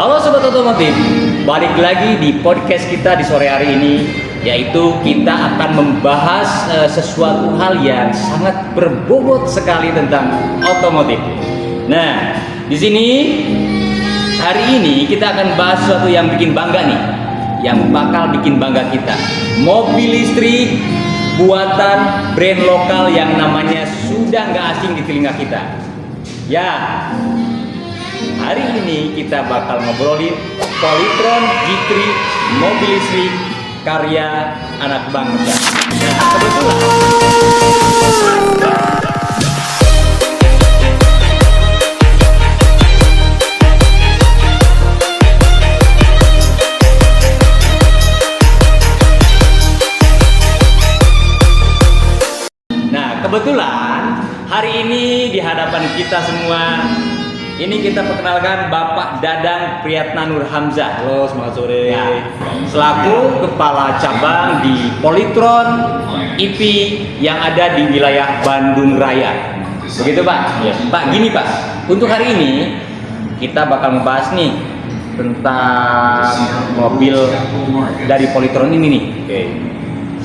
Halo Sobat Otomotif, balik lagi di podcast kita di sore hari ini, yaitu kita akan membahas sesuatu hal yang sangat berbobot sekali tentang otomotif. Nah, di sini hari ini kita akan bahas sesuatu yang bikin bangga nih, yang bakal bikin bangga kita. Mobil listrik buatan brand lokal yang namanya sudah nggak asing di telinga kita. Ya, hari ini kita bakal ngobrolin Polytron G3 mobil listrik karya anak bangsa. Nah, kebetulan hari ini di hadapan kita semua ini kita perkenalkan Bapak Dadang Priyatna Nur Hamzah. Halo, semangat sore. Ya, selaku Kepala Cabang di Polytron IP yang ada di wilayah Bandung Raya. Begitu Pak? Ya. Pak, gini Pak, untuk hari ini kita bakal membahas nih tentang mobil dari Polytron ini nih. Oke.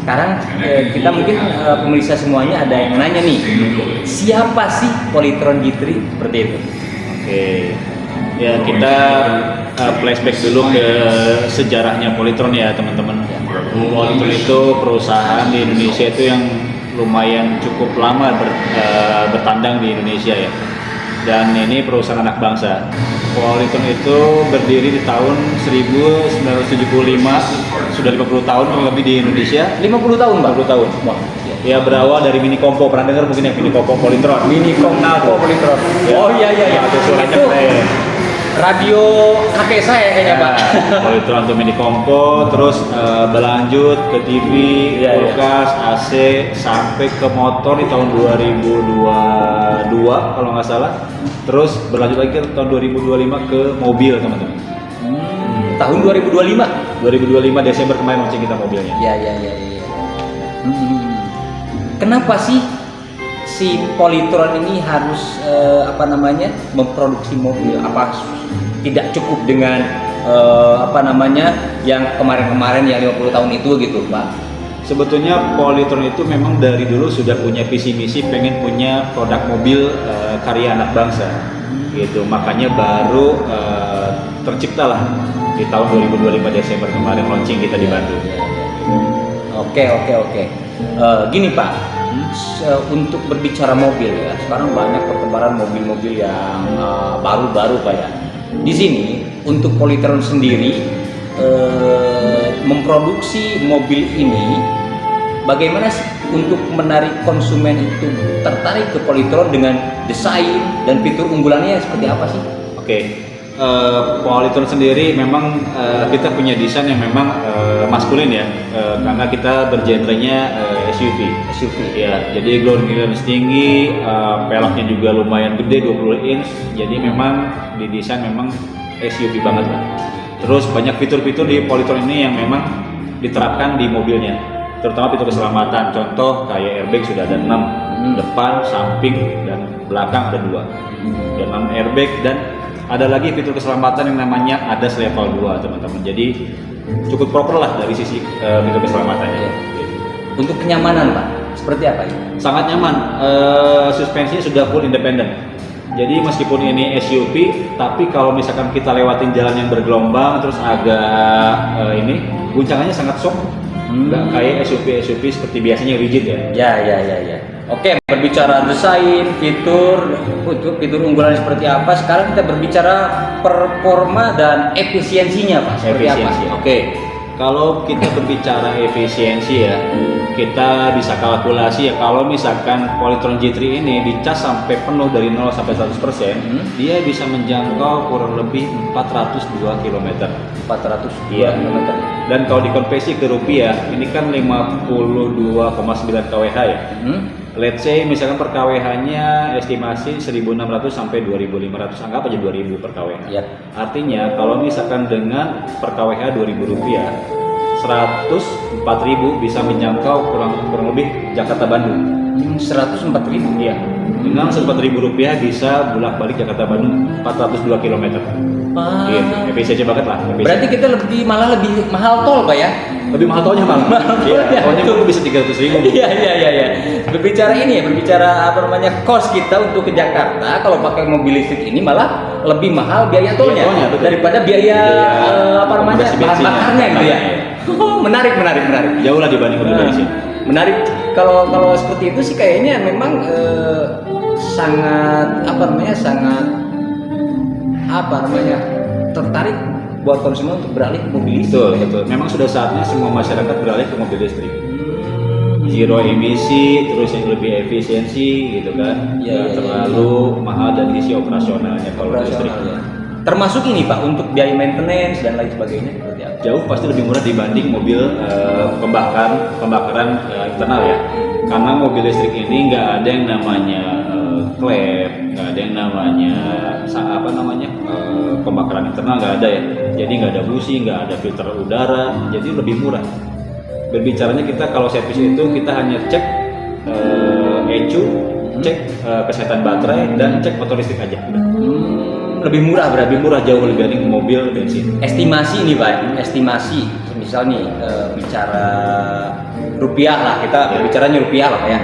Sekarang kita mungkin pemirsa semuanya ada yang nanya nih, siapa sih Polytron G3 seperti itu? Oke. Ya, kita flashback dulu ke sejarahnya Polytron ya, teman-teman. Polytron itu perusahaan di Indonesia itu yang lumayan cukup lama bertandang di Indonesia ya. Dan ini perusahaan anak bangsa. Polytron itu berdiri di tahun 1975, sudah 50 tahun kurang lebih di Indonesia. 50 tahun Pak? 50 tahun. Wah. Ya, berawal dari Mini Compo. Pernah dengar mungkin yang Mini Compo Polytron? Mini Compo Polytron. Ya. Oh iya. Itu suaranya Itu keren. radio kakek saya kayaknya Pak. Polytron tuh Mini Compo, terus berlanjut ke TV, kulkas, AC, sampai ke motor di tahun 2022 kalau nggak salah. Terus berlanjut lagi ke tahun 2025 ke mobil, teman-teman. Tahun 2025? 2025 Desember kemarin launching kita mobilnya. Iya. Kenapa sih si Polytron ini harus memproduksi mobil? Apa tidak cukup dengan yang kemarin-kemarin yang 50 tahun itu gitu, Pak? Sebetulnya Polytron itu memang dari dulu sudah punya visi misi pengen punya produk mobil karya anak bangsa, gitu. Makanya baru terciptalah di tahun 2025 Desember kemarin launching kita di Bandung. Oke. Gini Pak, untuk berbicara mobil ya, sekarang banyak perkembangan mobil-mobil yang baru-baru Pak ya. Di sini untuk Polytron sendiri memproduksi mobil ini, bagaimana sih untuk menarik konsumen itu tertarik ke Polytron dengan desain dan fitur unggulannya seperti apa sih? Oke. Polytron sendiri memang kita punya desain yang memang maskulin ya, karena kita bergenrenya SUV ya, jadi ground clearance tinggi, peleknya juga lumayan gede 20 inch, jadi memang didesain memang SUV banget lah. Terus banyak fitur-fitur di Polytron ini yang memang diterapkan di mobilnya, terutama fitur keselamatan. Contoh kayak airbag sudah ada 6, depan, samping, dan belakang ada 2, dan 6 airbag, dan ada lagi fitur keselamatan yang namanya ADAS level 2, teman-teman. Jadi cukup proper lah dari sisi fitur keselamatannya. Untuk kenyamanan Pak, seperti apa ya? Sangat nyaman, suspensinya sudah full independen. Jadi meskipun ini SUV, tapi kalau misalkan kita lewatin jalan yang bergelombang terus agak guncangannya sangat soft, nggak kayak SUV seperti biasanya rigid ya. Ya. Oke, berbicara desain, fitur unggulan seperti apa. Sekarang kita berbicara performa dan efisiensinya Pak. Seperti Efisiensi. apa? Oke. Kalau kita berbicara efisiensi ya, kita bisa kalkulasi ya, kalau misalkan Polytron G3 ini dicas sampai penuh dari 0 sampai 100%, dia bisa menjangkau kurang lebih 402 km. 402 Iya. km. Dan kalau dikonversi ke rupiah, ini kan 52,9 kWh ya. Let's say misalkan per kWh-nya estimasi 1.600 sampai 2.500, anggap aja 2.000 per kWh. Ya. Artinya kalau misalkan dengan per kWh 2.000 rupiah, 104.000 bisa menjangkau kurang lebih Jakarta Bandung. 104.000. Iya. Dengan 104.000 rupiah bisa bolak-balik Jakarta Bandung 402 km. Gitu. Efisiensi banget lah. Berarti kita malah lebih mahal tol, Pak ya? Lebih mahal tolnya malah. Iya. Tolnya pun bisa 300.000. Iya. Berbicara apa namanya cost kita untuk ke Jakarta kalau pakai mobil listrik ini malah lebih mahal biaya tolnya, daripada biaya apa namanya bahan bakarnya gitu ya. Menarik. Jauh lah dibanding mobil bensin. Menarik kalau seperti itu sih kayaknya memang sangat tertarik buat konsumen untuk beralih ke mobil listrik. Betul. Memang sudah saatnya semua masyarakat beralih ke mobil listrik. Zero emisi, terus yang lebih efisiensi gitu kan. Nggak terlalu mahal dari sisi operasionalnya kalau listrik. Ya. Termasuk ini Pak untuk biaya maintenance dan lain sebagainya seperti apa? Jauh pasti lebih murah dibanding mobil pembakaran internal ya. Karena mobil listrik ini nggak ada yang namanya klep, nggak ada yang namanya pembakaran internal, nggak ada ya. Jadi nggak ada busi, nggak ada filter udara, jadi lebih murah. Berbicaranya kita kalau servis itu kita hanya cek ECU, cek kesehatan baterai dan cek motor listrik aja. Lebih murah berarti. Lebih murah jauh lebih dibanding mobil bensin. Estimasi nih Pak, misal nih bicara rupiah lah, kita bicaranya rupiah lah ya.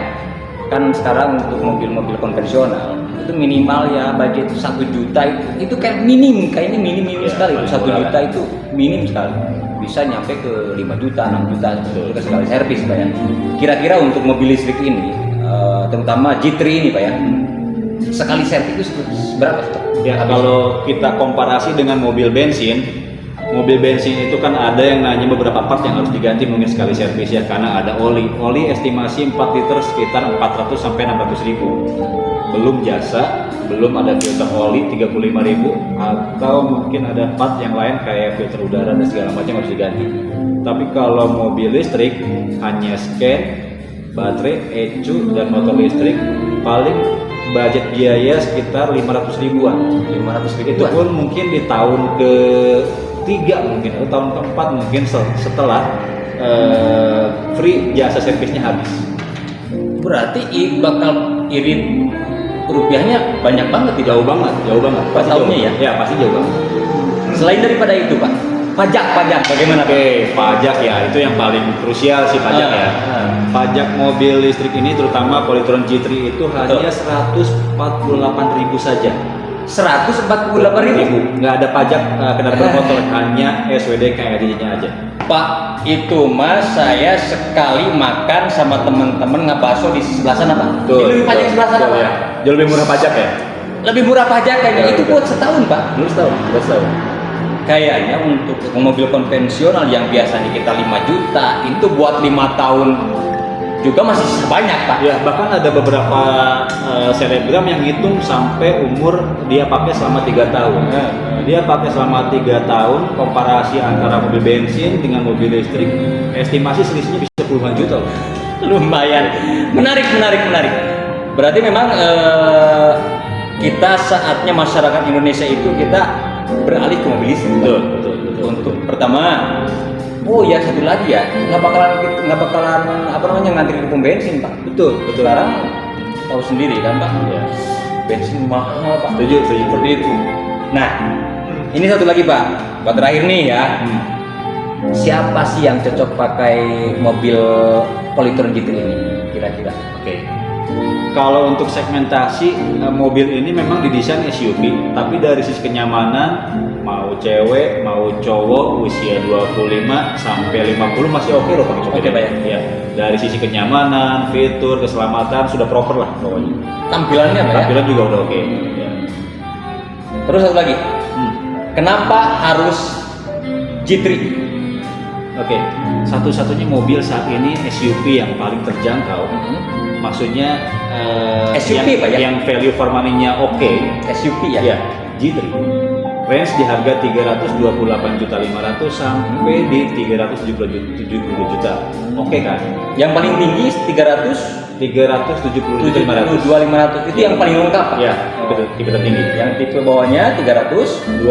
Kan sekarang untuk mobil-mobil konvensional itu minimal ya budget 1 juta itu kayak minim sekali. 1 juta itu minim sekali. Bisa nyampe ke 5 juta, 6 juta sekali servis Pak ya. Kira-kira untuk mobil listrik ini terutama G3 ini Pak ya, sekali servis itu berapa Pak? Ya kalau kita komparasi dengan mobil bensin itu kan ada yang nanya beberapa part yang harus diganti mungkin sekali servis ya, karena ada oli estimasi 4 liter sekitar 400 sampai 600 ribu, belum jasa, belum ada filter oli 35 ribu, atau mungkin ada part yang lain kayak filter udara dan segala macam harus diganti. Tapi kalau mobil listrik hanya scan, baterai, ECU dan motor listrik paling budget biaya sekitar 500 ribuan. 500 ribu itu pun mungkin di tahun ke-3 mungkin atau tahun ke-4 mungkin setelah free jasa servisnya habis. Berarti bakal irit rupiahnya banyak banget, jauh banget. Pasti tahunnya ya? Ya pasti jauh banget. Selain daripada itu Pak, pajak bagaimana? Oke, pajak ya itu yang paling krusial sih pajak ya. Pajak mobil listrik ini terutama Polytron G3 itu hanya 148.000 saja. 148.000? Nggak ada pajak kendaraan bermotor, hanya SWD-KRJ-nya aja. Pak, itu Mas saya sekali makan sama temen-temen ngebakso di sebelah sana Pak. Lebih pajak sebelah sana Pak. Ya. Jauh lebih murah pajak ya? Lebih murah pajak kayaknya. Itu buat setahun Pak? Belum setahun. Kayaknya untuk mobil konvensional yang biasanya kita 5 juta itu buat 5 tahun juga masih banyak Pak. Ya, bahkan ada beberapa selebgram yang ngitung sampai umur dia pakai selama 3 tahun. Dia pakai selama 3 tahun, komparasi antara mobil bensin dengan mobil listrik, estimasi selisihnya bisa puluhan juta. Lumayan. Menarik. Berarti memang kita saatnya masyarakat Indonesia itu kita beralih ke mobil listrik. Betul. Untuk pertama, satu lagi ya, nggak bakalan ngantri di pom bensin Pak. Betul. Sekarang tahu sendiri kan Pak, ya. Bensin mahal Pak. Setuju. Seperti itu. Nah, ini satu lagi Pak, buat terakhir nih ya. Siapa sih yang cocok pakai mobil Polytron G3 ini kira-kira? Oke. Kalau untuk segmentasi mobil ini memang didesain SUV, tapi dari sisi kenyamanan mau cewek mau cowok usia 25 sampai 50 masih oke loh pakai mobil. Oke, Pak ya. Dari sisi kenyamanan, fitur, keselamatan sudah proper lah pokoknya. Tampilannya Pak ya? Tampilan juga udah oke. Ya. Terus satu lagi. Kenapa harus G3? Oke. Satu-satunya mobil saat ini SUV yang paling terjangkau. Maksudnya SUV Pak ya? Yang value for money-nya oke. SUV ya? Iya, G3. Range di harga 328.500.000 sampai di 370 juta. Oke kan? Yang paling tinggi 370.500. Itu yang paling lengkap Pak? Ya, tipe tertinggi. Yang tipe bawahnya 328.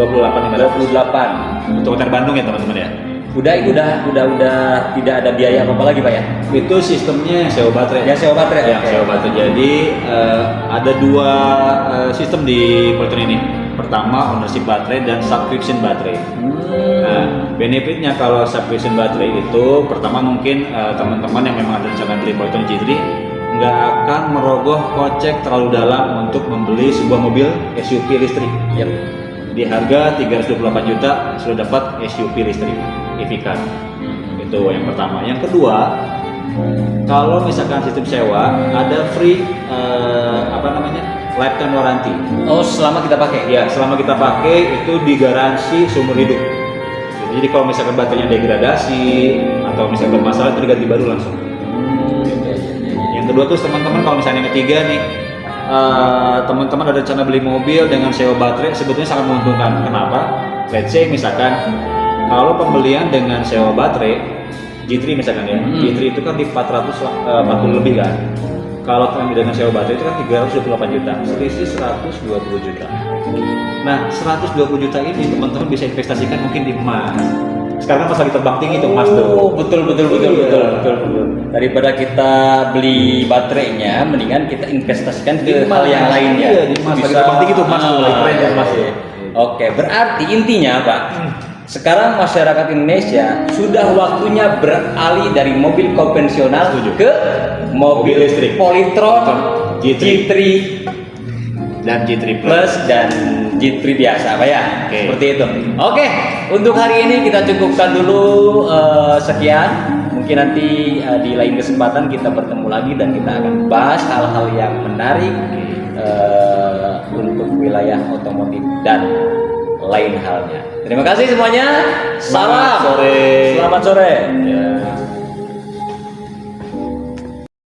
Untuk hotel Bandung ya teman-teman ya. Udah itu udah tidak ada biaya apa lagi Pak ya? Itu sistemnya sewa baterai. Ya sewa baterai. Ya, sewa baterai. Jadi ada dua sistem di Polytron ini. Pertama ownership baterai dan subscription baterai. Nah, benefitnya kalau subscription baterai itu pertama mungkin teman-teman yang memang ada rencana beli Polytron G3 nggak akan merogoh kocek terlalu dalam untuk membeli sebuah mobil SUV listrik. Yep. Di harga 328 juta sudah dapat SUV listrik EV car. Itu yang pertama. Yang kedua, kalau misalkan sistem sewa ada free lifetime warranty. Oh, selama kita pakai. Ya, selama kita pakai itu digaransi seumur hidup. Jadi kalau misalkan baterainya degradasi atau misalkan bermasalah itu diganti baru langsung. Yang kedua tuh teman-teman, kalau misalnya yang ketiga nih, teman-teman ada rencana beli mobil dengan sewa baterai, sebetulnya sangat menguntungkan. Kenapa? Let's say misalkan kalau pembelian dengan sewa baterai G3 misalkan ya, G3 itu kan di 440 lebih kan. Kalau dengan sewa baterai itu kan 328 juta, selisih 120 juta. Nah, 120 juta ini teman-teman bisa investasikan mungkin di emas. Sekarang pas lagi terbang tinggi itu emas tuh. Oh, betul. Daripada kita beli baterainya, mendingan kita investasikan ke hal yang lainnya. Iya, di emas. Lagi terbang tinggi tuh emas tuh, lagi keren ya emas tuh. Oke, berarti intinya Pak, sekarang masyarakat Indonesia sudah waktunya beralih dari mobil konvensional ke mobil listrik. Polytron G3 dan G3 Plus dan G3 biasa Pak ya. Oke. Seperti itu. Oke, untuk hari ini kita cukupkan dulu sekian. Mungkin nanti di lain kesempatan kita bertemu lagi dan kita akan bahas hal-hal yang menarik untuk wilayah otomotif dan lain halnya. Terima kasih semuanya. Salam. Selamat sore. Selamat sore. Ya.